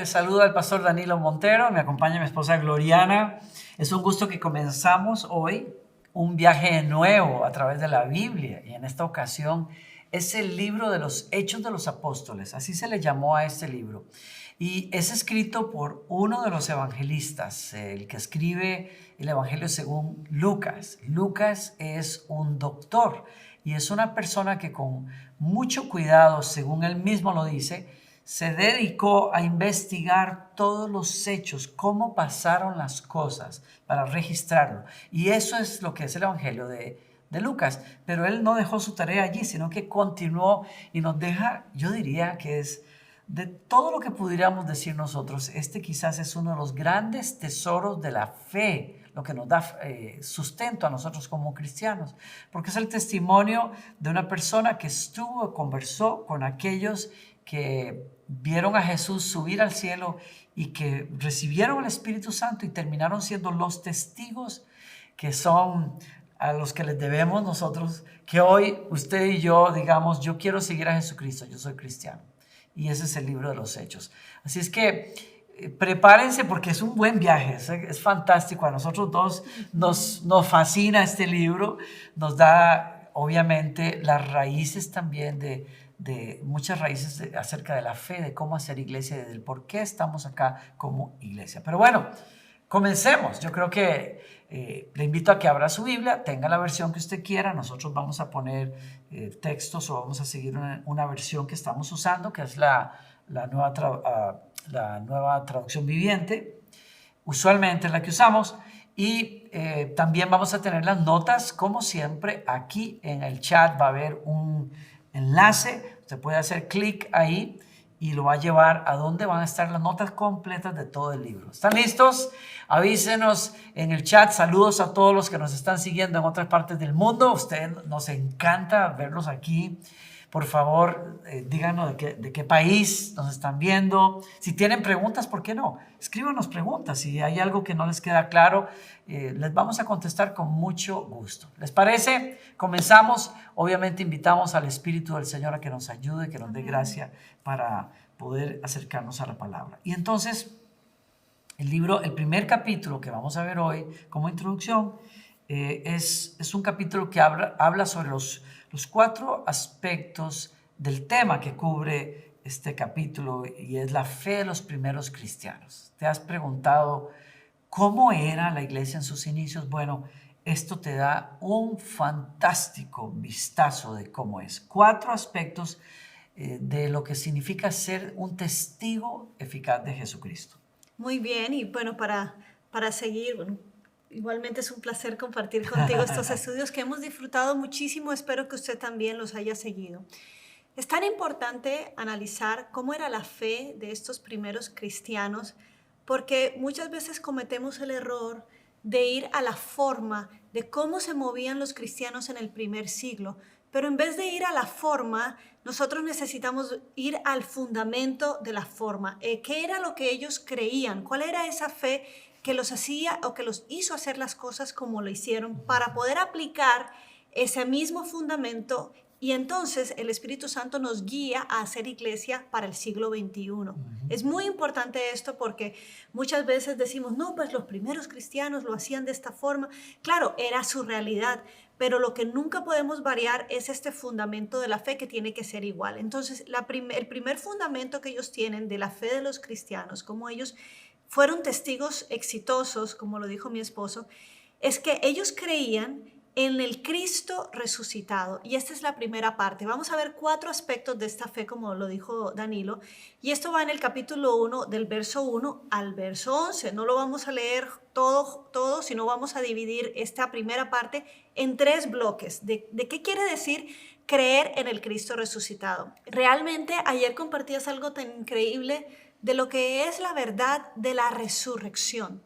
Les saluda el pastor Danilo Montero, me acompaña mi esposa Gloriana. Es un gusto que comenzamos hoy un viaje nuevo a través de la Biblia, y en esta ocasión es el libro de los Hechos de los Apóstoles, así se le llamó a este libro. Y es escrito por uno de los evangelistas, el que escribe el Evangelio según Lucas. Lucas es un doctor y es una persona que con mucho cuidado, según él mismo lo dice, se dedicó a investigar todos los hechos, cómo pasaron las cosas, para registrarlo. Y eso es lo que es el Evangelio de Lucas. Pero él no dejó su tarea allí, sino que continuó y nos deja, yo diría que es de todo lo que pudiéramos decir nosotros, este quizás es uno de los grandes tesoros de la fe, lo que nos da sustento a nosotros como cristianos, porque es el testimonio de una persona que conversó con aquellos que vieron a Jesús subir al cielo y que recibieron el Espíritu Santo y terminaron siendo los testigos que son a los que les debemos nosotros, que hoy usted y yo digamos, yo quiero seguir a Jesucristo, yo soy cristiano. Y ese es el libro de los Hechos. Así es que prepárense porque es un buen viaje, es fantástico. A nosotros dos nos fascina este libro, nos da obviamente las raíces también de muchas raíces acerca de la fe, de cómo hacer iglesia, del por qué estamos acá como iglesia. Pero bueno, comencemos. Yo creo que le invito a que abra su Biblia, tenga la versión que usted quiera. Nosotros vamos a poner textos o vamos a seguir una versión que estamos usando, que es la nueva traducción viviente. Usualmente es la que usamos. Y también vamos a tener las notas, como siempre. Aquí en el chat va a haber un enlace. Usted puede hacer clic ahí y lo va a llevar a donde van a estar las notas completas de todo el libro. ¿Están listos? Avísenos en el chat. Saludos a todos los que nos están siguiendo en otras partes del mundo. Ustedes nos encanta verlos aquí. Por favor, díganos de qué país nos están viendo. Si tienen preguntas, ¿por qué no? Escríbanos preguntas. Si hay algo que no les queda claro, les vamos a contestar con mucho gusto. ¿Les parece? Comenzamos. Obviamente invitamos al Espíritu del Señor a que nos ayude, que nos dé gracia para poder acercarnos a la palabra. Y entonces, el primer capítulo que vamos a ver hoy como introducción, es un capítulo que habla sobre los 4 aspectos del tema que cubre este capítulo, y es la fe de los primeros cristianos. ¿Te has preguntado cómo era la iglesia en sus inicios? Bueno, esto te da un fantástico vistazo de cómo es. 4 aspectos de lo que significa ser un testigo eficaz de Jesucristo. Muy bien, y bueno, para seguir, bueno, igualmente es un placer compartir contigo estos estudios que hemos disfrutado muchísimo. Espero que usted también los haya seguido. Es tan importante analizar cómo era la fe de estos primeros cristianos, porque muchas veces cometemos el error de ir a la forma de cómo se movían los cristianos en el primer siglo. Pero en vez de ir a la forma, nosotros necesitamos ir al fundamento de la forma. ¿Qué era lo que ellos creían? ¿Cuál era esa fe que los hacía o que los hizo hacer las cosas como lo hicieron, para poder aplicar ese mismo fundamento? Y entonces el Espíritu Santo nos guía a hacer iglesia para el siglo XXI. Es muy importante esto porque muchas veces decimos, no, pues los primeros cristianos lo hacían de esta forma. Claro, era su realidad, pero lo que nunca podemos variar es este fundamento de la fe, que tiene que ser igual. Entonces, el primer fundamento que ellos tienen de la fe de los cristianos, como ellos fueron testigos exitosos, como lo dijo mi esposo, es que ellos creían en el Cristo resucitado. Y esta es la primera parte. Vamos a ver 4 aspectos de esta fe, como lo dijo Danilo. Y esto va en el capítulo 1, del verso 1 al verso 11. No lo vamos a leer todo, sino vamos a dividir esta primera parte en 3 bloques. ¿De qué quiere decir creer en el Cristo resucitado? Realmente ayer compartías algo tan increíble de lo que es la verdad de la resurrección.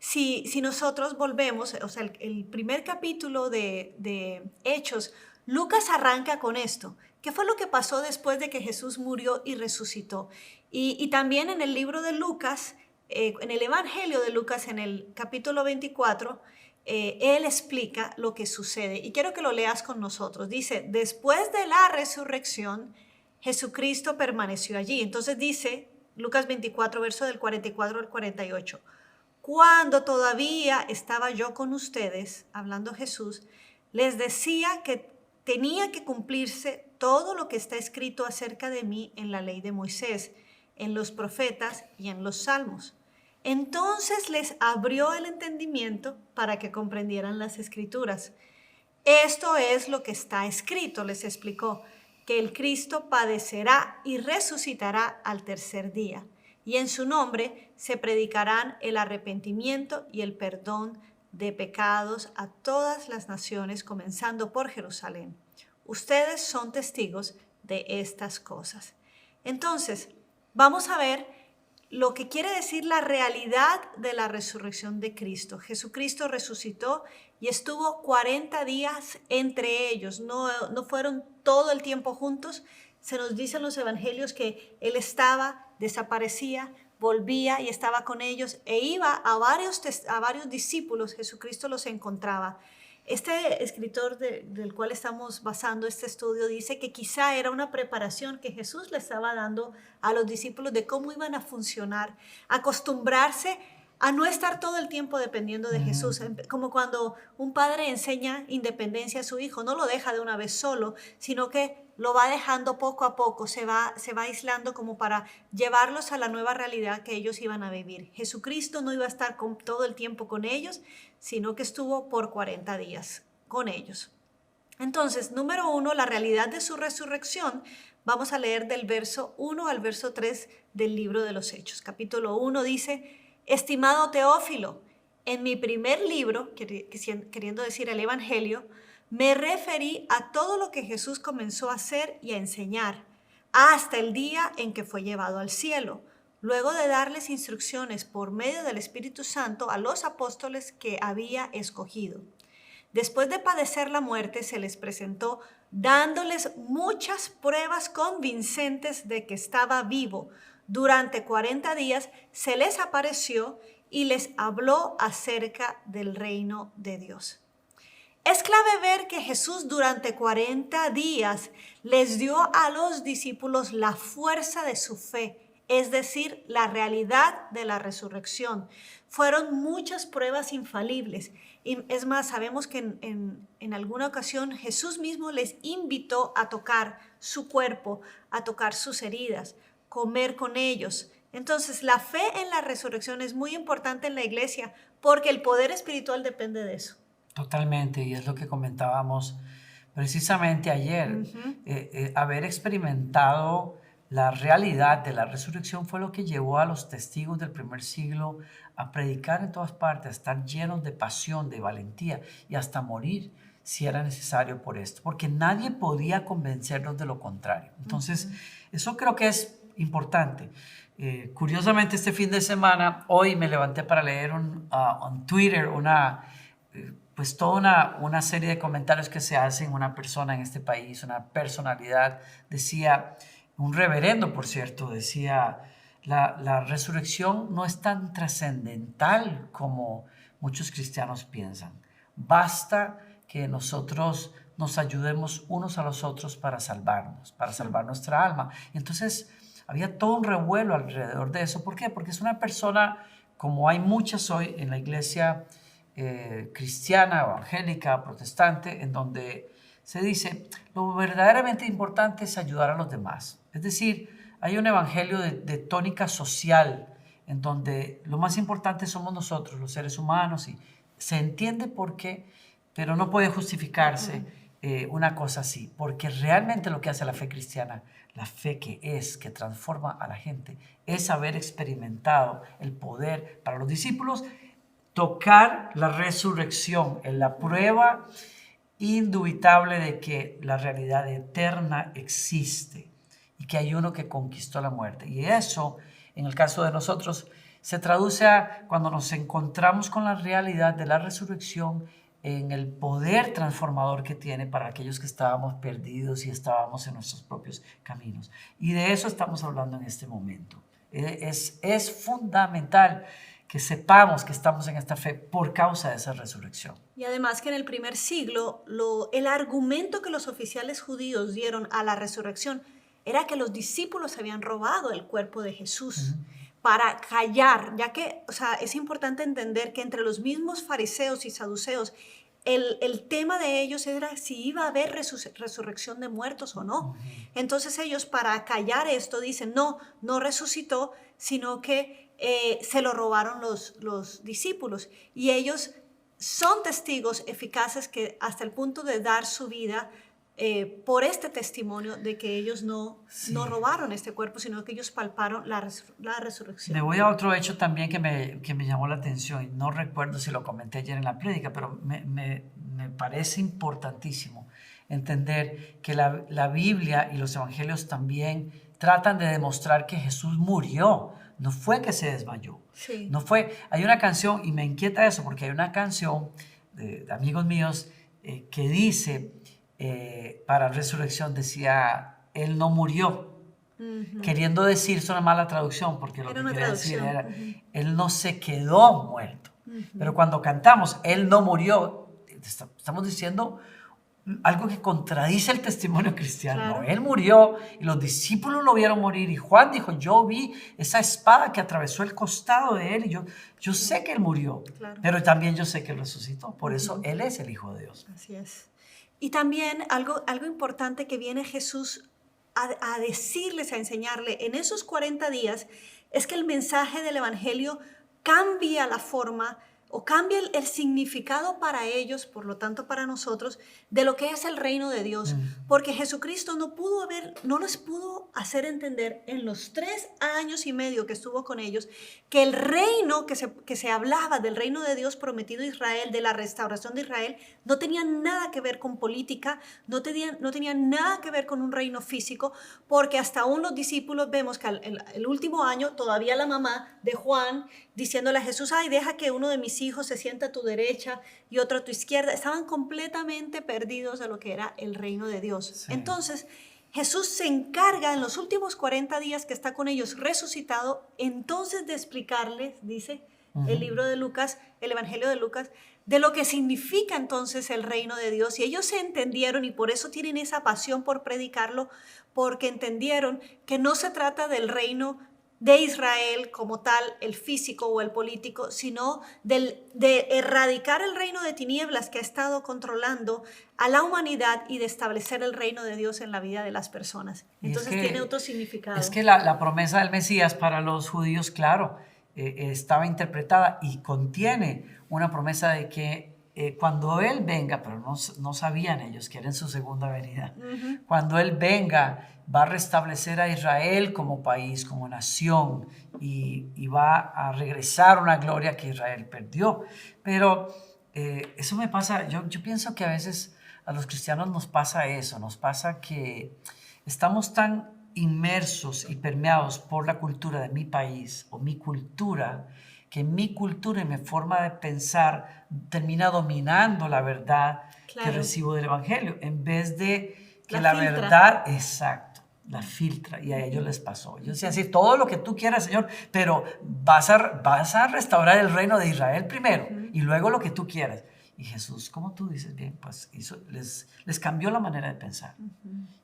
Si nosotros volvemos, o sea, el primer capítulo de Hechos, Lucas arranca con esto. ¿Qué fue lo que pasó después de que Jesús murió y resucitó? Y también en el libro de Lucas, en el Evangelio de Lucas, en el capítulo 24, él explica lo que sucede. Y quiero que lo leas con nosotros. Dice, después de la resurrección, Jesucristo permaneció allí. Entonces dice, Lucas 24, verso del 44 al 48. Cuando todavía estaba yo con ustedes, hablando Jesús, les decía que tenía que cumplirse todo lo que está escrito acerca de mí en la ley de Moisés, en los profetas y en los salmos. Entonces les abrió el entendimiento para que comprendieran las escrituras. Esto es lo que está escrito, les explicó, que el Cristo padecerá y resucitará al tercer día, y en su nombre se predicarán el arrepentimiento y el perdón de pecados a todas las naciones, comenzando por Jerusalén. Ustedes son testigos de estas cosas. Entonces, vamos a ver lo que quiere decir la realidad de la resurrección de Cristo. Jesucristo resucitó y estuvo 40 días entre ellos. No fueron todo el tiempo juntos. Se nos dice en los evangelios que Él estaba, desaparecía, volvía y estaba con ellos e iba a varios discípulos. Jesucristo los encontraba. Este escritor del cual estamos basando este estudio dice que quizá era una preparación que Jesús le estaba dando a los discípulos de cómo iban a funcionar, acostumbrarse a no estar todo el tiempo dependiendo de Jesús, como cuando un padre enseña independencia a su hijo, no lo deja de una vez solo, sino que lo va dejando poco a poco, se va aislando como para llevarlos a la nueva realidad que ellos iban a vivir. Jesucristo no iba a estar todo el tiempo con ellos, sino que estuvo por 40 días con ellos. Entonces, número 1, la realidad de su resurrección. Vamos a leer del verso 1 al verso 3 del libro de los Hechos. Capítulo 1 dice: Estimado Teófilo, en mi primer libro, queriendo decir el Evangelio, me referí a todo lo que Jesús comenzó a hacer y a enseñar, hasta el día en que fue llevado al cielo, luego de darles instrucciones por medio del Espíritu Santo a los apóstoles que había escogido. Después de padecer la muerte, se les presentó dándoles muchas pruebas convincentes de que estaba vivo. Durante 40 días se les apareció y les habló acerca del reino de Dios. Es clave ver que Jesús durante 40 días les dio a los discípulos la fuerza de su fe, es decir, la realidad de la resurrección. Fueron muchas pruebas infalibles. Y es más, sabemos que en alguna ocasión Jesús mismo les invitó a tocar su cuerpo, a tocar sus heridas, comer con ellos. Entonces, la fe en la resurrección es muy importante en la iglesia porque el poder espiritual depende de eso. Totalmente, y es lo que comentábamos precisamente ayer. Haber experimentado la realidad de la resurrección fue lo que llevó a los testigos del primer siglo a predicar en todas partes, a estar llenos de pasión, de valentía y hasta morir si era necesario por esto, porque nadie podía convencernos de lo contrario. Entonces, eso creo que es importante. Curiosamente, este fin de semana, hoy me levanté para leer en Twitter pues toda una serie de comentarios que se hacen. Una persona en este país, una personalidad, decía, un reverendo por cierto, decía, la resurrección no es tan trascendental como muchos cristianos piensan. Basta que nosotros nos ayudemos unos a los otros para salvarnos, para salvar nuestra alma. Y entonces había todo un revuelo alrededor de eso. ¿Por qué? Porque es una persona, como hay muchas hoy en la iglesia cristiana, evangélica, protestante, en donde se dice, lo verdaderamente importante es ayudar a los demás. Es decir, hay un evangelio de tónica social, en donde lo más importante somos nosotros, los seres humanos, y se entiende por qué, pero no puede justificarse una cosa así, porque realmente lo que hace la fe cristiana, la fe que transforma a la gente, es haber experimentado el poder para los discípulos, tocar la resurrección en la prueba indubitable de que la realidad eterna existe y que hay uno que conquistó la muerte. Y eso, en el caso de nosotros, se traduce a cuando nos encontramos con la realidad de la resurrección en el poder transformador que tiene para aquellos que estábamos perdidos y estábamos en nuestros propios caminos. Y de eso estamos hablando en este momento. Es fundamental que sepamos que estamos en esta fe por causa de esa resurrección. Y además que en el primer siglo, el argumento que los oficiales judíos dieron a la resurrección era que los discípulos habían robado el cuerpo de Jesús para callar, ya que, o sea, es importante entender que entre los mismos fariseos y saduceos, el tema de ellos era si iba a haber resurrección de muertos o no. Entonces ellos, para callar esto, dicen, no, no resucitó, sino que se lo robaron los discípulos. Y ellos son testigos eficaces que hasta el punto de dar su vida por este testimonio de que ellos no robaron este cuerpo, sino que ellos palparon la resurrección. Me voy a otro hecho también que me llamó la atención, y no recuerdo si lo comenté ayer en la prédica, pero me parece importantísimo entender que la Biblia y los evangelios también tratan de demostrar que Jesús murió, no fue que se desmayó. Sí. No fue, hay una canción, y me inquieta eso, porque hay una canción de amigos míos que dice, para resurrección decía, Él no murió, queriendo decir, es una mala traducción, porque lo que quería decir era, Él no se quedó muerto. Pero cuando cantamos, Él no murió, estamos diciendo algo que contradice el testimonio cristiano. Claro. Él murió y los discípulos lo vieron morir, y Juan dijo, yo vi esa espada que atravesó el costado de él, y yo sé que él murió, claro, pero también yo sé que él resucitó, por eso él es el Hijo de Dios. Así es. Y también algo importante que viene Jesús a decirles, a enseñarle en esos 40 días, es que el mensaje del Evangelio cambia la forma o cambia el significado para ellos, por lo tanto para nosotros, de lo que es el reino de Dios. Porque Jesucristo no les pudo hacer entender en los 3 años y medio que estuvo con ellos, que el reino que se hablaba del reino de Dios prometido a Israel, de la restauración de Israel, no tenía nada que ver con política, no tenía nada que ver con un reino físico, porque hasta aún los discípulos vemos que el último año todavía la mamá de Juan diciéndole a Jesús, ay, deja que uno de mis hijos se sienta a tu derecha y otro a tu izquierda. Estaban completamente perdidos de lo que era el reino de Dios. Sí. Entonces, Jesús se encarga en los últimos 40 días que está con ellos resucitado, entonces de explicarles, dice el libro de Lucas, el Evangelio de Lucas, de lo que significa entonces el reino de Dios. Y ellos se entendieron, y por eso tienen esa pasión por predicarlo, porque entendieron que no se trata del reino de Israel como tal, el físico o el político, sino de erradicar el reino de tinieblas que ha estado controlando a la humanidad y de establecer el reino de Dios en la vida de las personas. Entonces tiene otro significado. Es que la promesa del Mesías para los judíos, claro, estaba interpretada y contiene una promesa de que cuando Él venga, pero no sabían ellos que era en su segunda venida, cuando Él venga, va a restablecer a Israel como país, como nación, y va a regresar una gloria que Israel perdió. Pero eso me pasa, yo pienso que a veces a los cristianos nos pasa eso, nos pasa que estamos tan inmersos y permeados por la cultura de mi país o mi cultura, que mi cultura y mi forma de pensar termina dominando la verdad que recibo del Evangelio, en vez de que la verdad, exacto, la filtra, y a ellos les pasó. Yo decía así, todo lo que tú quieras, Señor, pero vas a restaurar el reino de Israel primero, y luego lo que tú quieras. Y Jesús, como tú dices bien, pues les cambió la manera de pensar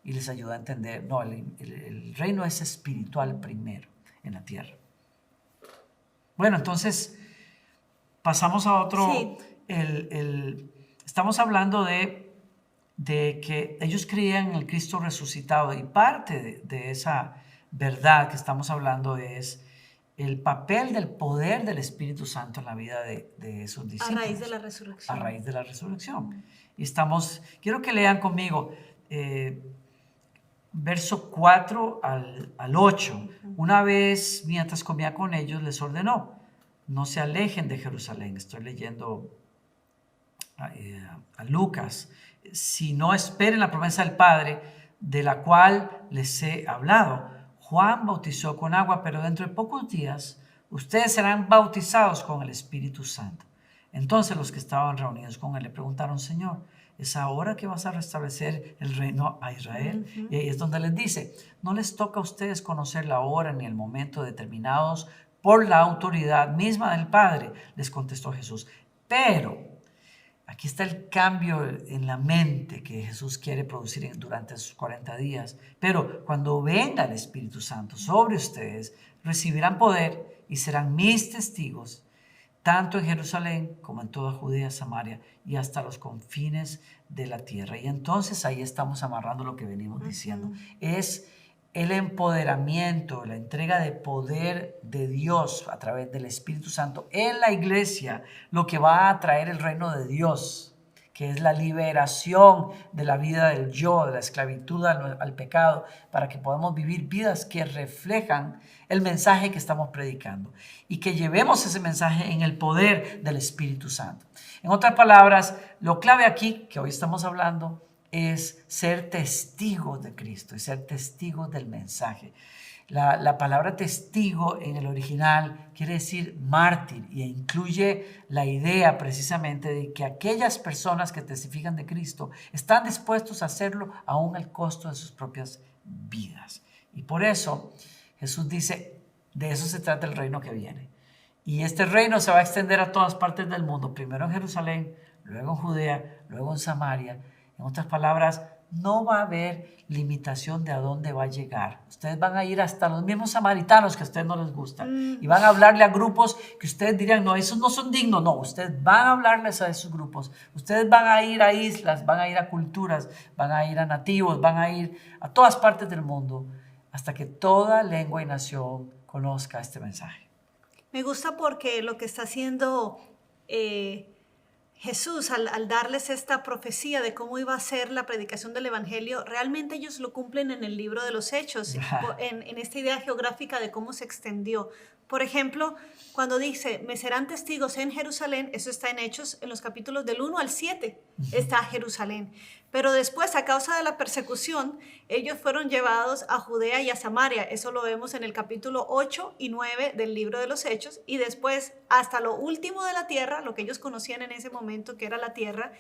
y les ayudó a entender, no, el reino es espiritual primero en la tierra. Bueno, entonces pasamos a otro. Sí. Estamos hablando de que ellos creían en el Cristo resucitado, y parte de esa verdad que estamos hablando es el papel del poder del Espíritu Santo en la vida de esos discípulos. A raíz de la resurrección. A raíz de la resurrección. Y quiero que lean conmigo verso 4 al 8. Una vez, mientras comía con ellos, les ordenó, no se alejen de Jerusalén. Estoy leyendo a Lucas. Si no esperen la promesa del Padre, de la cual les he hablado. Juan bautizó con agua, pero dentro de pocos días ustedes serán bautizados con el Espíritu Santo. Entonces los que estaban reunidos con él le preguntaron, Señor, ¿es ahora que vas a restablecer el reino a Israel? Y ahí es donde les dice, no les toca a ustedes conocer la hora ni el momento determinados por la autoridad misma del Padre, les contestó Jesús. Pero Aquí está el cambio en la mente que Jesús quiere producir durante sus 40 días. Pero cuando venga el Espíritu Santo sobre ustedes, recibirán poder y serán mis testigos, tanto en Jerusalén como en toda Judea, Samaria y hasta los confines de la tierra. Y entonces ahí estamos amarrando lo que venimos diciendo. Es el empoderamiento, la entrega de poder de Dios a través del Espíritu Santo en la iglesia, lo que va a traer el reino de Dios, que es la liberación de la vida del yo, de la esclavitud al pecado, para que podamos vivir vidas que reflejan el mensaje que estamos predicando y que llevemos ese mensaje en el poder del Espíritu Santo. En otras palabras, lo clave aquí que hoy estamos hablando es ser testigos de Cristo y ser testigos del mensaje. La palabra testigo en el original quiere decir mártir y incluye la idea precisamente de que aquellas personas que testifican de Cristo están dispuestos a hacerlo aún al costo de sus propias vidas. Y por eso Jesús dice, de eso se trata el reino que viene. Y este reino se va a extender a todas partes del mundo, primero en Jerusalén, luego en Judea, luego en Samaria. En otras palabras, no va a haber limitación de a dónde va a llegar. Ustedes van a ir hasta los mismos samaritanos que a ustedes no les gustan y van a hablarle a grupos que ustedes dirían, no, esos no son dignos. No, ustedes van a hablarles a esos grupos. Ustedes van a ir a islas, van a ir a culturas, van a ir a nativos, van a ir a todas partes del mundo hasta que toda lengua y nación conozca este mensaje. Me gusta porque lo que está haciendo Jesús al darles esta profecía de cómo iba a ser la predicación del Evangelio, realmente ellos lo cumplen en el libro de los Hechos, en esta idea geográfica de cómo se extendió. Por ejemplo, cuando dice, me serán testigos en Jerusalén, eso está en Hechos, en los capítulos del 1 al 7, está Jerusalén. Pero después, a causa de la persecución, ellos fueron llevados a Judea y a Samaria. Eso lo vemos en el capítulo 8 y 9 del libro de los Hechos. Y después, hasta lo último de la tierra, lo que ellos conocían en ese momento, que era la tierra,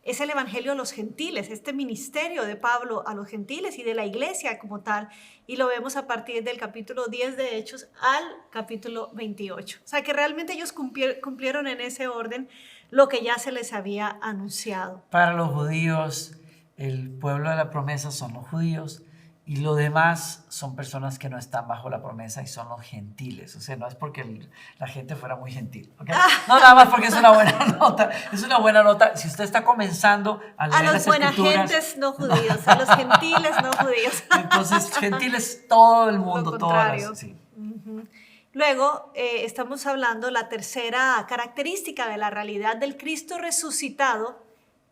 es el evangelio a los gentiles, este ministerio de Pablo a los gentiles y de la iglesia como tal. Y lo vemos a partir del capítulo 10 de Hechos al capítulo 28. O sea que realmente ellos cumplieron en ese orden lo que ya se les había anunciado. Para los judíos, el pueblo de la promesa son los judíos y lo demás son personas que no están bajo la promesa y son los gentiles. O sea, no es porque la gente fuera muy gentil, ¿okay? No, nada más porque es una buena nota. Es una buena nota. Si usted está comenzando a leer las escrituras... A los buena gentes no judíos, a los gentiles no judíos. Entonces, gentiles todo el mundo, lo contrario. todas las... Sí. Luego, estamos hablando, la tercera característica de la realidad del Cristo resucitado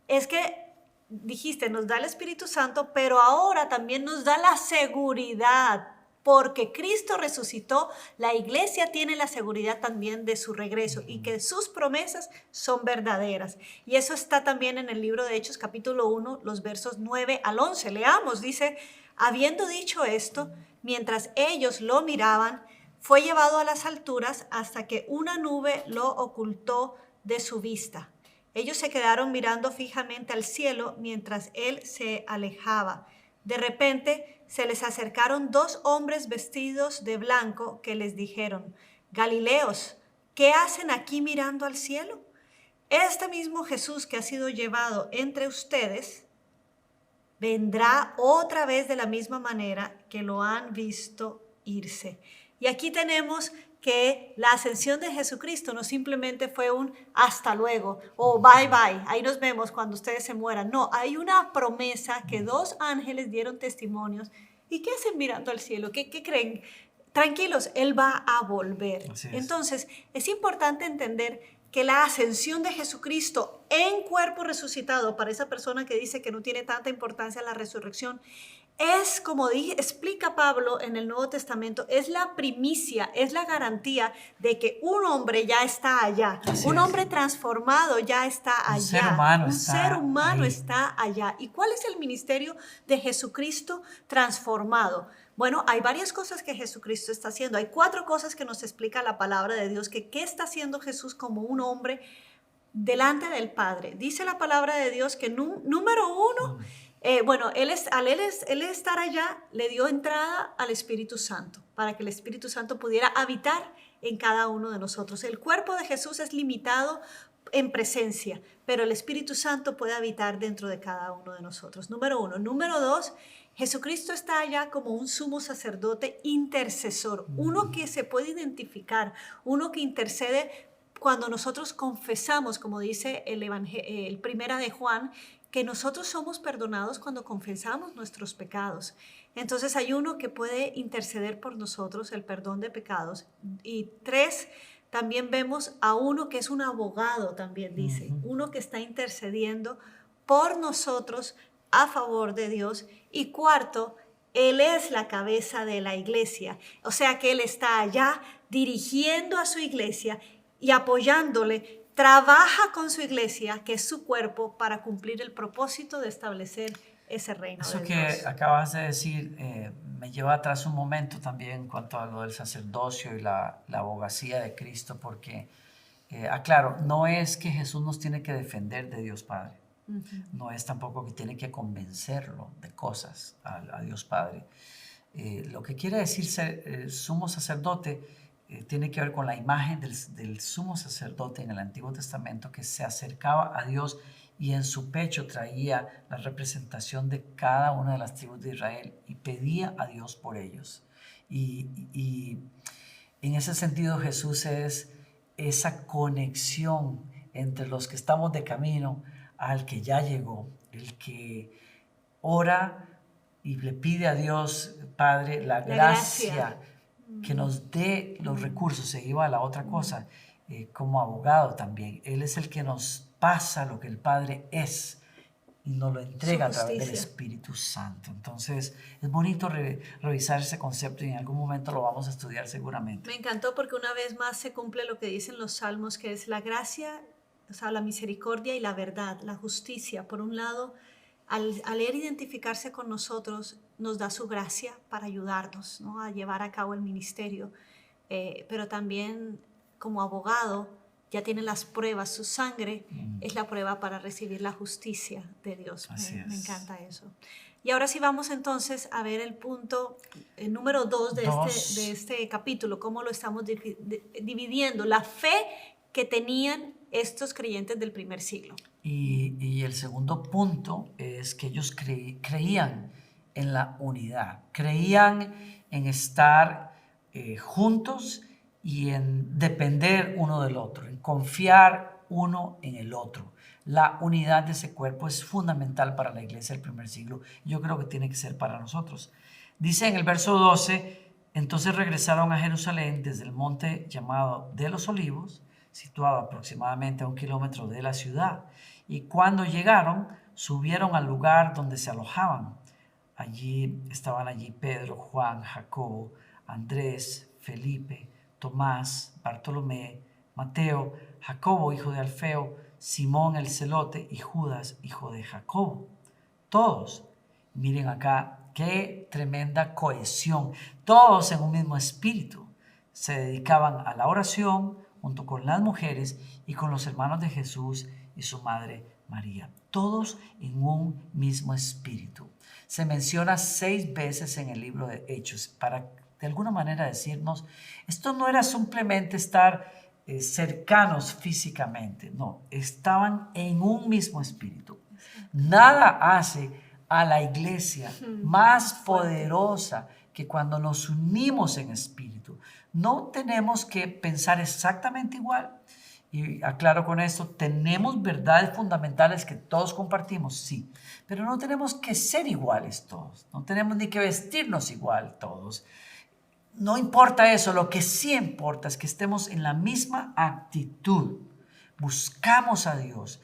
es que, dijiste, nos da el Espíritu Santo, pero ahora también nos da la seguridad. Porque Cristo resucitó, la iglesia tiene la seguridad también de su regreso y que sus promesas son verdaderas. Y eso está también en el libro de Hechos, capítulo 1, los versos 9 al 11. Leamos, dice, habiendo dicho esto, mientras ellos lo miraban, fue llevado a las alturas hasta que una nube lo ocultó de su vista. Ellos se quedaron mirando fijamente al cielo mientras él se alejaba. De repente se les acercaron dos hombres vestidos de blanco que les dijeron, Galileos, ¿qué hacen aquí mirando al cielo? Este mismo Jesús que ha sido llevado entre ustedes vendrá otra vez de la misma manera que lo han visto irse. Y aquí tenemos que la ascensión de Jesucristo no simplemente fue un hasta luego o bye bye, ahí nos vemos cuando ustedes se mueran. No, hay una promesa que dos ángeles dieron testimonios. ¿Y qué hacen mirando al cielo? ¿Qué creen? Tranquilos, Él va a volver. Entonces, es importante entender que la ascensión de Jesucristo en cuerpo resucitado, para esa persona que dice que no tiene tanta importancia la resurrección, es, como explica Pablo en el Nuevo Testamento, es la primicia, es la garantía de que un hombre ya está allá. Un hombre transformado ya está allá. Un ser humano está allá. ¿Y cuál es el ministerio de Jesucristo transformado? Bueno, hay varias cosas que Jesucristo está haciendo. Hay 4 cosas que nos explica la palabra de Dios, que qué está haciendo Jesús como un hombre delante del Padre. Dice la palabra de Dios que número 1, al él estar allá, le dio entrada al Espíritu Santo, para que el Espíritu Santo pudiera habitar en cada uno de nosotros. El cuerpo de Jesús es limitado en presencia, pero el Espíritu Santo puede habitar dentro de cada uno de nosotros. Número uno. Número dos, Jesucristo está allá como un sumo sacerdote intercesor, uno que se puede identificar, uno que intercede cuando nosotros confesamos, como dice el primera de Juan, que nosotros somos perdonados cuando confesamos nuestros pecados. Entonces hay uno que puede interceder por nosotros, el perdón de pecados. Y tres, también vemos a uno que es un abogado, también dice, uno que está intercediendo por nosotros a favor de Dios. Y cuarto, Él es la cabeza de la iglesia, o sea que Él está allá dirigiendo a su iglesia y apoyándole, trabaja con su iglesia, que es su cuerpo, para cumplir el propósito de establecer ese reino Eso de que Dios. acabas de decir me lleva atrás un momento también en cuanto a lo del sacerdocio y la abogacía de Cristo, porque, aclaro, no es que Jesús nos tiene que defender de Dios Padre, no es tampoco que tiene que convencerlo de cosas a Dios Padre. Lo que quiere decir ser sumo sacerdote tiene que ver con la imagen del sumo sacerdote en el Antiguo Testamento, que se acercaba a Dios y en su pecho traía la representación de cada una de las tribus de Israel y pedía a Dios por ellos. Y en ese sentido Jesús es esa conexión entre los que estamos de camino al que ya llegó, el que ora y le pide a Dios Padre la gracia que nos dé los recursos. Se iba a la otra cosa, como abogado también. Él es el que nos pasa lo que el Padre es y nos lo entrega a través del Espíritu Santo. Entonces es bonito revisar ese concepto y en algún momento lo vamos a estudiar seguramente. Me encantó porque una vez más se cumple lo que dicen los salmos, que es la gracia, o sea, la misericordia y la verdad, la justicia. Por un lado, al él identificarse con nosotros, nos da su gracia para ayudarnos, ¿no?, a llevar a cabo el ministerio, pero también como abogado ya tiene las pruebas, su sangre es la prueba para recibir la justicia de Dios. Me encanta eso. Y ahora sí vamos entonces a ver el punto número 2 de este capítulo, cómo lo estamos dividiendo, la fe que tenían estos creyentes del primer siglo. Y el segundo punto es que ellos creían en la unidad, creían en estar juntos y en depender uno del otro, en confiar uno en el otro. La unidad de ese cuerpo es fundamental para la iglesia del primer siglo. Yo creo que tiene que ser para nosotros. Dice en el verso 12, entonces regresaron a Jerusalén desde el monte llamado de los Olivos, situado aproximadamente a 1 kilómetro de la ciudad. Y cuando llegaron, subieron al lugar donde se alojaban. Estaban allí Pedro, Juan, Jacobo, Andrés, Felipe, Tomás, Bartolomé, Mateo, Jacobo, hijo de Alfeo, Simón el celote y Judas, hijo de Jacobo. Todos, miren acá, qué tremenda cohesión, todos en un mismo espíritu. Se dedicaban a la oración junto con las mujeres y con los hermanos de Jesús y su madre María. Todos en un mismo espíritu. Se menciona 6 veces en el libro de Hechos para de alguna manera decirnos, esto no era simplemente estar cercanos físicamente, no, estaban en un mismo espíritu. Nada hace a la iglesia más poderosa que cuando nos unimos en espíritu. No tenemos que pensar exactamente igual. Y aclaro con esto, tenemos verdades fundamentales que todos compartimos, sí, pero no tenemos que ser iguales todos, no tenemos ni que vestirnos igual todos. No importa eso, lo que sí importa es que estemos en la misma actitud. Buscamos a Dios,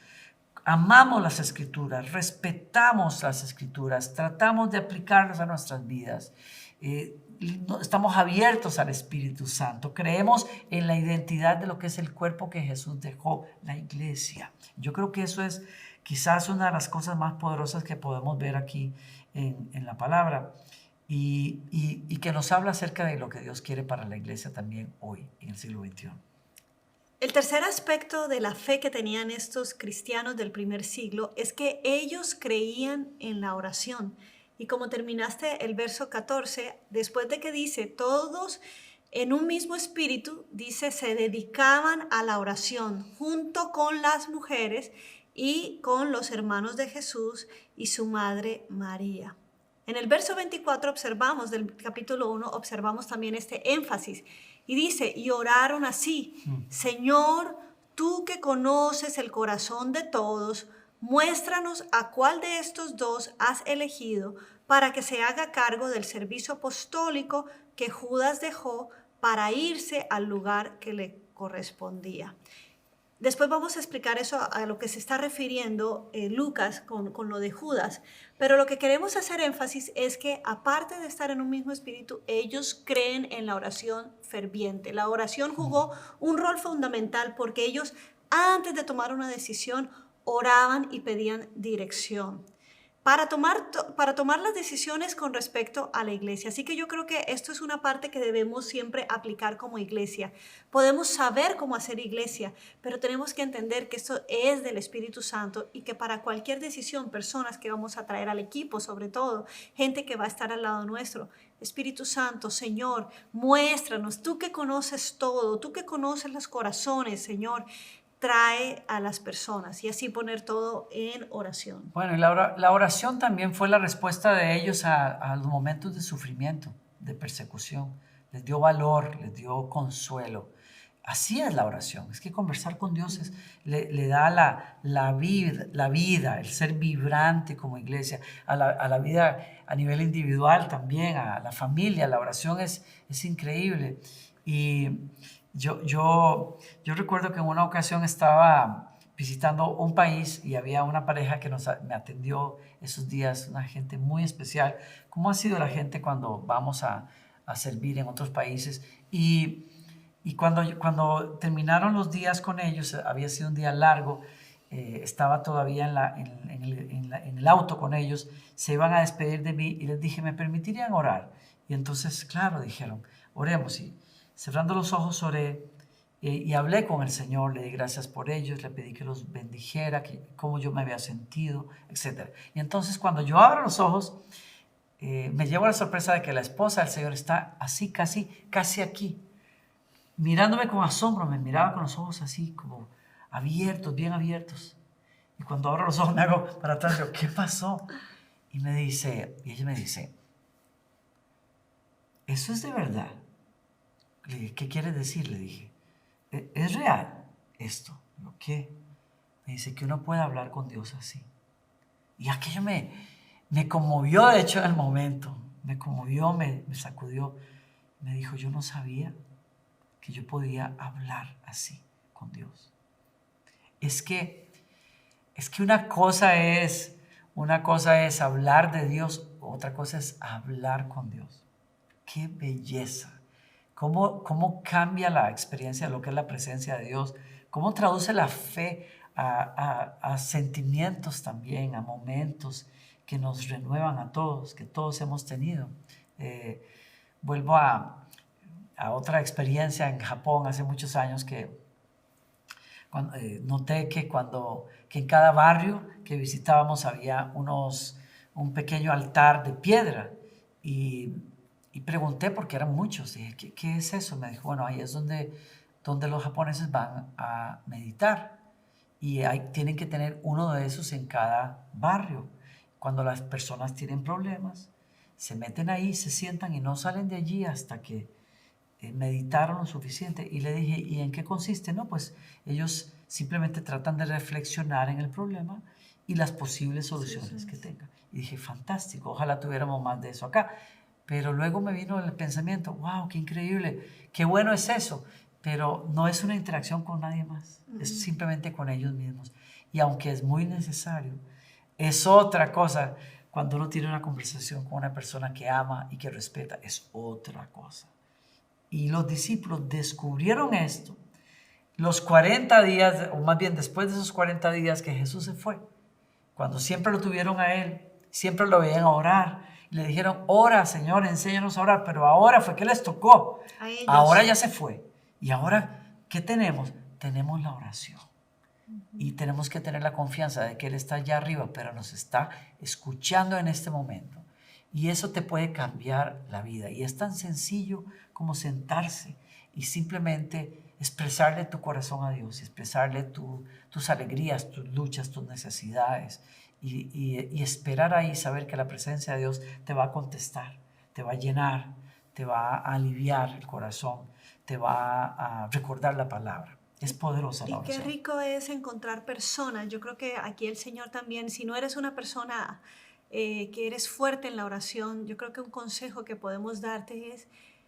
amamos las Escrituras, respetamos las Escrituras, tratamos de aplicarlas a nuestras vidas. Estamos abiertos al Espíritu Santo, creemos en la identidad de lo que es el cuerpo que Jesús dejó, la iglesia. Yo creo que eso es quizás una de las cosas más poderosas que podemos ver aquí en la palabra. Y que nos habla acerca de lo que Dios quiere para la iglesia también hoy, en el siglo XXI. El tercer aspecto de la fe que tenían estos cristianos del primer siglo es que ellos creían en la oración. Y como terminaste el verso 14, después de que dice, todos en un mismo espíritu, dice, se dedicaban a la oración junto con las mujeres y con los hermanos de Jesús y su madre María. En el verso 24 observamos, del capítulo 1, observamos también este énfasis. Y dice, y oraron así, Señor, tú que conoces el corazón de todos, muéstranos a cuál de estos dos has elegido para que se haga cargo del servicio apostólico que Judas dejó para irse al lugar que le correspondía. Después vamos a explicar eso a lo que se está refiriendo Lucas con lo de Judas. Pero lo que queremos hacer énfasis es que aparte de estar en un mismo espíritu, ellos creen en la oración ferviente. La oración jugó un rol fundamental porque ellos antes de tomar una decisión oraban y pedían dirección para tomar las decisiones con respecto a la iglesia. Así que yo creo que esto es una parte que debemos siempre aplicar como iglesia. Podemos saber cómo hacer iglesia, pero tenemos que entender que esto es del Espíritu Santo y que para cualquier decisión, personas que vamos a traer al equipo, sobre todo, gente que va a estar al lado nuestro, Espíritu Santo, Señor, muéstranos, tú que conoces todo, tú que conoces los corazones, Señor, trae a las personas y así poner todo en oración. Bueno, y la oración también fue la respuesta de ellos a los momentos de sufrimiento, de persecución. Les dio valor, les dio consuelo. Así es la oración. Es que conversar con Dios le da la vida, el ser vibrante como iglesia, a la vida a nivel individual también, a la familia. La oración es increíble. Y yo recuerdo que en una ocasión estaba visitando un país y había una pareja que me atendió esos días, una gente muy especial. ¿Cómo ha sido la gente cuando vamos a servir en otros países? Y cuando terminaron los días con ellos, había sido un día largo, estaba todavía en el auto con ellos, se iban a despedir de mí y les dije, ¿me permitirían orar? Y entonces, claro, dijeron, oremos. Y cerrando los ojos oré y hablé con el Señor, le di gracias por ellos, le pedí que los bendijera, cómo yo me había sentido, etc. Y entonces cuando yo abro los ojos, me llevo la sorpresa de que la esposa del Señor está así, casi aquí, mirándome con asombro, me miraba con los ojos así, como abiertos, bien abiertos. Y cuando abro los ojos me hago para atrás, digo, ¿qué pasó? Y ella me dice, ¿eso es de verdad? Le dije, ¿qué quiere decir? Le dije, ¿es real esto? ¿Qué? Me dice que uno puede hablar con Dios así. Y aquello me conmovió, de hecho, en el momento. Me conmovió, me sacudió. Me dijo, yo no sabía que yo podía hablar así con Dios. Es que una cosa es hablar de Dios, otra cosa es hablar con Dios. ¡Qué belleza! ¿Cómo cambia la experiencia de lo que es la presencia de Dios? ¿Cómo traduce la fe a sentimientos también, a momentos que nos renuevan a todos, que todos hemos tenido? Vuelvo a otra experiencia en Japón hace muchos años que noté que en cada barrio que visitábamos había un pequeño altar de piedra y pregunté porque eran muchos. Dije, ¿qué es eso? Me dijo, bueno, ahí es donde los japoneses van a meditar y tienen que tener uno de esos en cada barrio. Cuando las personas tienen problemas, se meten ahí, se sientan y no salen de allí hasta que meditaron lo suficiente. Y le dije, ¿y en qué consiste? No, pues ellos simplemente tratan de reflexionar en el problema y las posibles soluciones que tengan. Y dije, fantástico, ojalá tuviéramos más de eso acá. Pero luego me vino el pensamiento, wow, qué increíble, qué bueno es eso. Pero no es una interacción con nadie más, es simplemente con ellos mismos. Y aunque es muy necesario, es otra cosa cuando uno tiene una conversación con una persona que ama y que respeta, es otra cosa. Y los discípulos descubrieron esto los 40 días, o más bien después de esos 40 días que Jesús se fue, cuando siempre lo tuvieron a él, siempre lo veían orar, y le dijeron, ora Señor, enséñanos a orar, pero ahora fue que les tocó, ahora ya se fue, y ahora, ¿qué tenemos? Tenemos la oración, y tenemos que tener la confianza de que Él está allá arriba, pero nos está escuchando en este momento, y eso te puede cambiar la vida, y es tan sencillo como sentarse y simplemente expresarle tu corazón a Dios, expresarle tus alegrías, tus luchas, tus necesidades y esperar ahí, saber que la presencia de Dios te va a contestar, te va a llenar, te va a aliviar el corazón, te va a recordar la palabra. Es poderosa la Y qué oración. rico es encontrar personas. Yo creo que aquí el Señor también, si no eres una persona que eres fuerte en la oración, yo creo que un consejo que podemos darte es,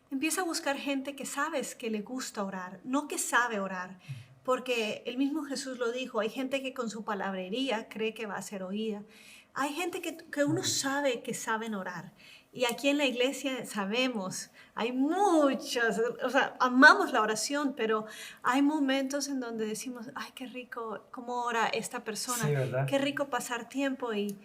empieza a buscar gente que sabes que le gusta orar, no que sabe orar. Porque el mismo Jesús lo dijo, hay gente que con su palabrería cree que va a ser oída. Hay gente que uno sabe que saben orar. Y aquí en la iglesia sabemos, hay muchas, o sea, amamos la oración, pero hay momentos en donde decimos, ay, qué rico, cómo ora esta persona, Sí, ¿verdad? qué rico pasar tiempo y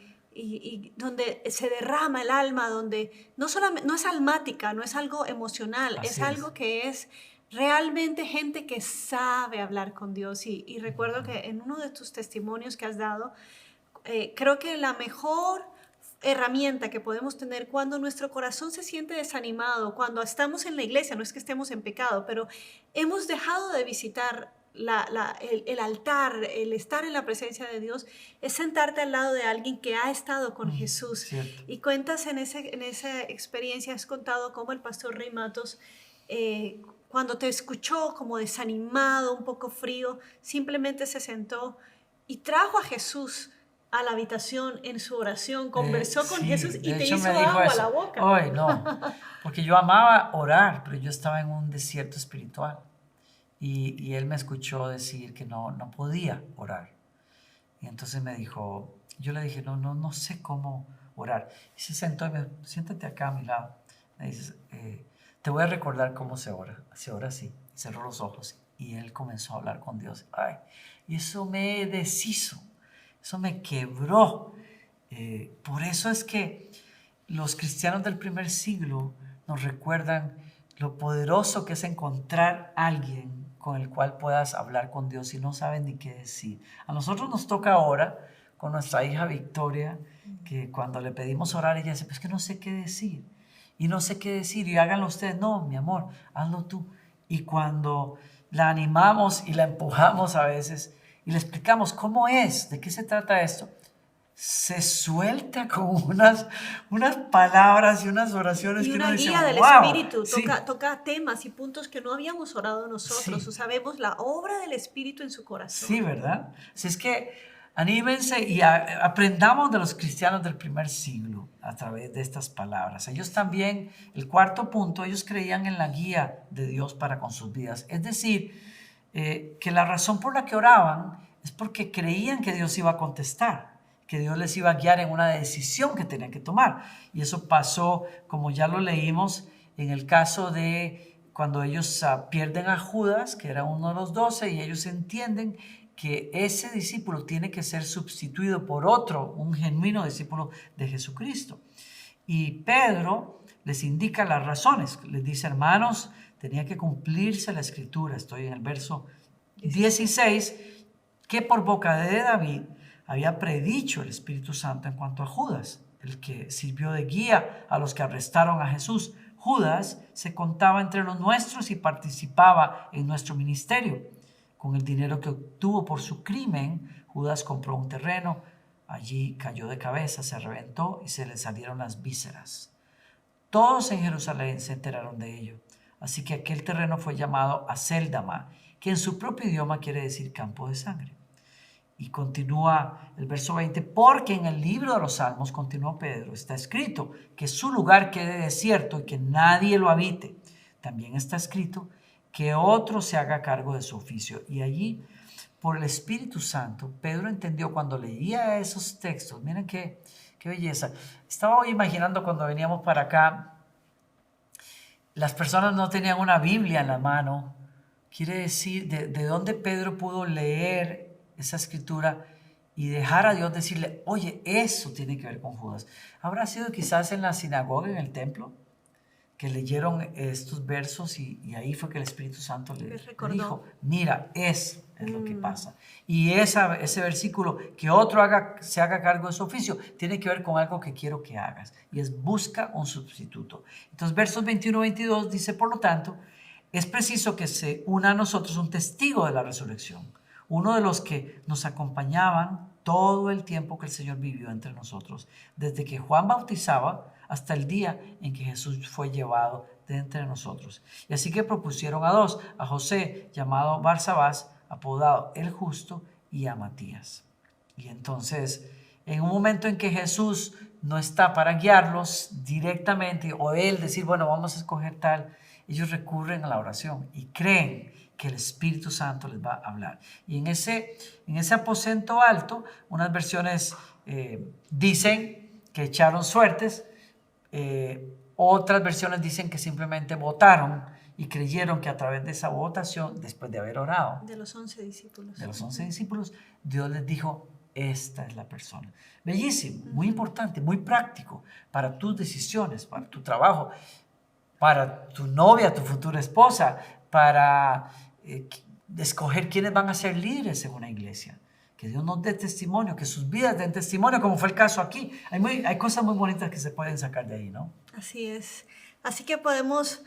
donde se derrama el alma, donde no solamente, no es almática, no es algo emocional, Así es es. algo que es realmente gente que sabe hablar con Dios. Y recuerdo que en uno de tus testimonios que has dado, creo que la mejor herramienta que podemos tener cuando nuestro corazón se siente desanimado, cuando estamos en la iglesia, no es que estemos en pecado, pero hemos dejado de visitar el altar, el estar en la presencia de Dios, es sentarte al lado de alguien que ha estado con Jesús. Cierto. Y cuentas en esa experiencia, has contado cómo el pastor Rey Matos, cuando te escuchó como desanimado, un poco frío, simplemente se sentó y trajo a Jesús a la habitación en su oración, conversó con Sí, Jesús y de te hecho me hizo dijo agua a la eso. boca. Hoy no, porque yo amaba orar, pero yo estaba en un desierto espiritual. Y él me escuchó decir que no podía orar. Y entonces me dijo, yo le dije, no sé cómo orar. Y se sentó y me dijo, siéntate acá a mi lado. Me dice, te voy a recordar cómo se ora. Se ora así. Y cerró los ojos y él comenzó a hablar con Dios. Ay, y eso me deshizo, eso me quebró. Por eso es que los cristianos del primer siglo nos recuerdan lo poderoso que es encontrar a alguien con el cual puedas hablar con Dios y no saben ni qué decir. A nosotros nos toca ahora con nuestra hija Victoria, que cuando le pedimos orar, ella dice, pues que no sé qué decir. Y no sé qué decir, y háganlo ustedes. No, mi amor, hazlo tú. Y cuando la animamos y la empujamos a veces y le explicamos cómo es, de qué se trata esto, se suelta con unas palabras y unas oraciones Y que uno una dice, guía del wow, Espíritu, sí, toca temas y puntos que no habíamos orado nosotros, sí, o sabemos la obra del Espíritu en su sí, corazón. ¿verdad? Así es que anímense y aprendamos de los cristianos del primer siglo a través de estas palabras. Ellos también, el cuarto punto, ellos creían en la guía de Dios para con sus vidas. Es decir, que la razón por la que oraban es porque creían que Dios iba a contestar, que Dios les iba a guiar en una decisión que tenían que tomar. Y eso pasó, como ya lo leímos, en el caso de cuando ellos pierden a Judas, que era uno de los 12, y ellos entienden que ese discípulo tiene que ser sustituido por otro, un genuino discípulo de Jesucristo. Y Pedro les indica las razones. Les dice, hermanos, tenía que cumplirse la escritura. Estoy en el verso 16, que por boca de David había predicho el Espíritu Santo en cuanto a Judas, el que sirvió de guía a los que arrestaron a Jesús. Judas se contaba entre los nuestros y participaba en nuestro ministerio. Con el dinero que obtuvo por su crimen, Judas compró un terreno. Allí cayó de cabeza, se reventó y se le salieron las vísceras. Todos en Jerusalén se enteraron de ello. Así que aquel terreno fue llamado Acéldama, que en su propio idioma quiere decir campo de sangre. Y continúa el verso 20, porque en el libro de los Salmos, continuó Pedro, está escrito que su lugar quede desierto y que nadie lo habite. También está escrito que otro se haga cargo de su oficio. Y allí, por el Espíritu Santo, Pedro entendió cuando leía esos textos, miren qué belleza. Estaba hoy imaginando cuando veníamos para acá, las personas no tenían una Biblia en la mano. Quiere decir, de dónde Pedro pudo leer esa escritura y dejar a Dios decirle, oye, eso tiene que ver con Judas. ¿Habrá sido quizás en la sinagoga, en el templo? que leyeron estos versos y ahí fue que el Espíritu Santo le dijo, mira, es lo que pasa. Y ese versículo, que otro se haga cargo de su oficio, tiene que ver con algo que quiero que hagas, y es busca un sustituto. Entonces, versos 21-22 dice, por lo tanto, es preciso que se una a nosotros un testigo de la resurrección, uno de los que nos acompañaban todo el tiempo que el Señor vivió entre nosotros, desde que Juan bautizaba hasta el día en que Jesús fue llevado de entre nosotros. Y así que propusieron a dos, a José, llamado Barsabás, apodado el Justo, y a Matías. Y entonces, en un momento en que Jesús no está para guiarlos directamente, o él decir, bueno, vamos a escoger tal, ellos recurren a la oración y creen que el Espíritu Santo les va a hablar. Y en ese aposento alto, unas versiones dicen que echaron suertes, otras versiones dicen que simplemente votaron y creyeron que a través de esa votación, después de haber orado, de los 11 discípulos, Dios les dijo, esta es la persona. Bellísimo, muy importante, muy práctico para tus decisiones, para tu trabajo, para tu novia, tu futura esposa, para escoger quiénes van a ser líderes en una iglesia. Que Dios nos dé testimonio, que sus vidas den testimonio, como fue el caso aquí. Hay cosas muy bonitas que se pueden sacar de ahí, ¿no? Así es. Así que podemos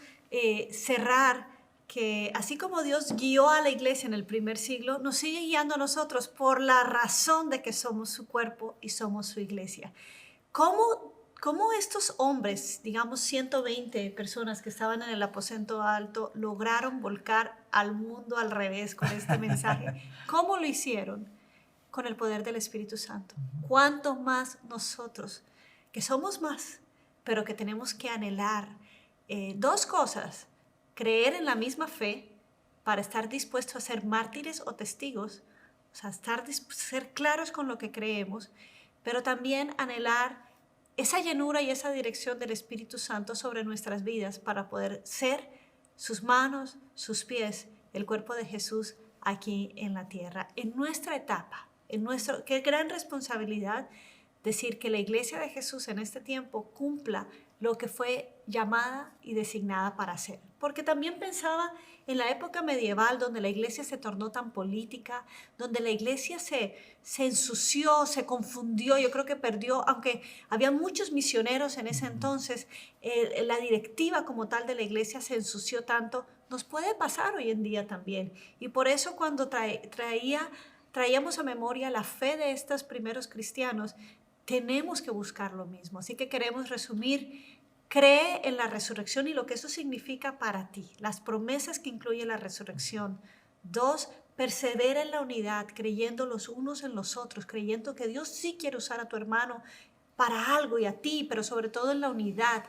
cerrar que así como Dios guió a la iglesia en el primer siglo, nos sigue guiando a nosotros por la razón de que somos su cuerpo y somos su iglesia. ¿Cómo estos hombres, digamos 120 personas que estaban en el aposento alto, lograron volcar al mundo al revés con este mensaje? ¿Cómo lo hicieron? Con el poder del Espíritu Santo. ¿Cuánto más nosotros, que somos más, pero que tenemos que anhelar dos cosas? Creer en la misma fe para estar dispuestos a ser mártires o testigos, o sea, ser claros con lo que creemos, pero también anhelar esa llenura y esa dirección del Espíritu Santo sobre nuestras vidas para poder ser sus manos, sus pies, el cuerpo de Jesús aquí en la tierra, en nuestra etapa. Qué gran responsabilidad decir que la iglesia de Jesús en este tiempo cumpla lo que fue llamada y designada para hacer. Porque también pensaba en la época medieval donde la iglesia se tornó tan política, donde la iglesia se ensució, se confundió, yo creo que perdió, aunque había muchos misioneros en ese entonces, la directiva como tal de la iglesia se ensució tanto, nos puede pasar hoy en día también. Y por eso cuando traíamos a memoria la fe de estos primeros cristianos, tenemos que buscar lo mismo. Así que queremos resumir: cree en la resurrección y lo que eso significa para ti, las promesas que incluye la resurrección. 2, persevera en la unidad, creyendo los unos en los otros, creyendo que Dios sí quiere usar a tu hermano para algo y a ti, pero sobre todo en la unidad.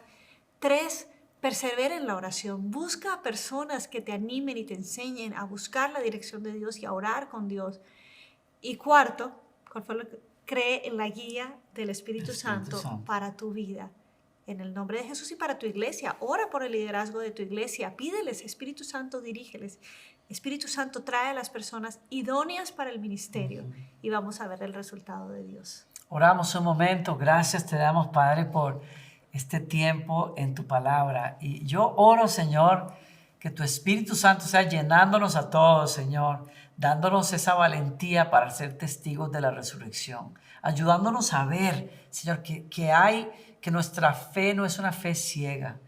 3, persevera en la oración, busca a personas que te animen y te enseñen a buscar la dirección de Dios y a orar con Dios. Y 4, cree en la guía del Espíritu Santo para tu vida. En el nombre de Jesús y para tu iglesia, ora por el liderazgo de tu iglesia, pídeles, Espíritu Santo, dirígeles. Espíritu Santo, trae a las personas idóneas para el ministerio y vamos a ver el resultado de Dios. Oramos un momento. Gracias te damos, Padre, por este tiempo en tu palabra. Y yo oro, Señor, que tu Espíritu Santo sea llenándonos a todos, Señor, dándonos esa valentía para ser testigos de la resurrección, ayudándonos a ver, Señor, que nuestra fe no es una fe ciega,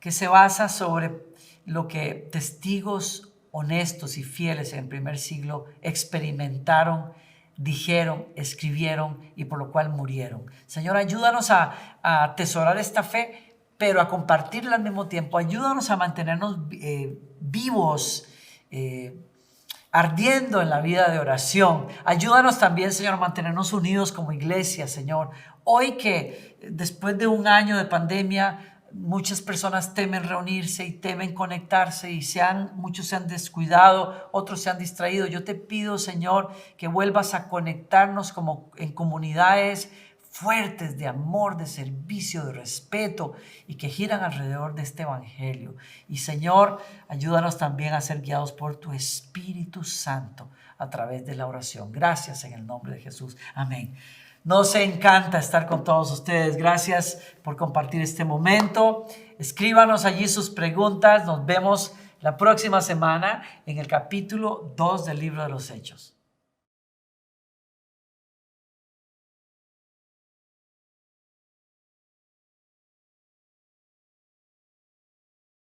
que se basa sobre lo que testigos honestos y fieles en el primer siglo experimentaron, dijeron, escribieron y por lo cual murieron. Señor, ayúdanos a atesorar esta fe, pero a compartirla al mismo tiempo. Ayúdanos a mantenernos vivos, ardiendo en la vida de oración. Ayúdanos también, Señor, a mantenernos unidos como iglesia, Señor. Hoy que después de un año de pandemia, muchas personas temen reunirse y temen conectarse y muchos se han descuidado, otros se han distraído. Yo te pido, Señor, que vuelvas a conectarnos como en comunidades fuertes de amor, de servicio, de respeto y que giran alrededor de este evangelio. Y Señor, ayúdanos también a ser guiados por tu Espíritu Santo a través de la oración. Gracias en el nombre de Jesús. Amén. Nos encanta estar con todos ustedes. Gracias por compartir este momento. Escríbanos allí sus preguntas. Nos vemos la próxima semana en el capítulo 2 del libro de los Hechos.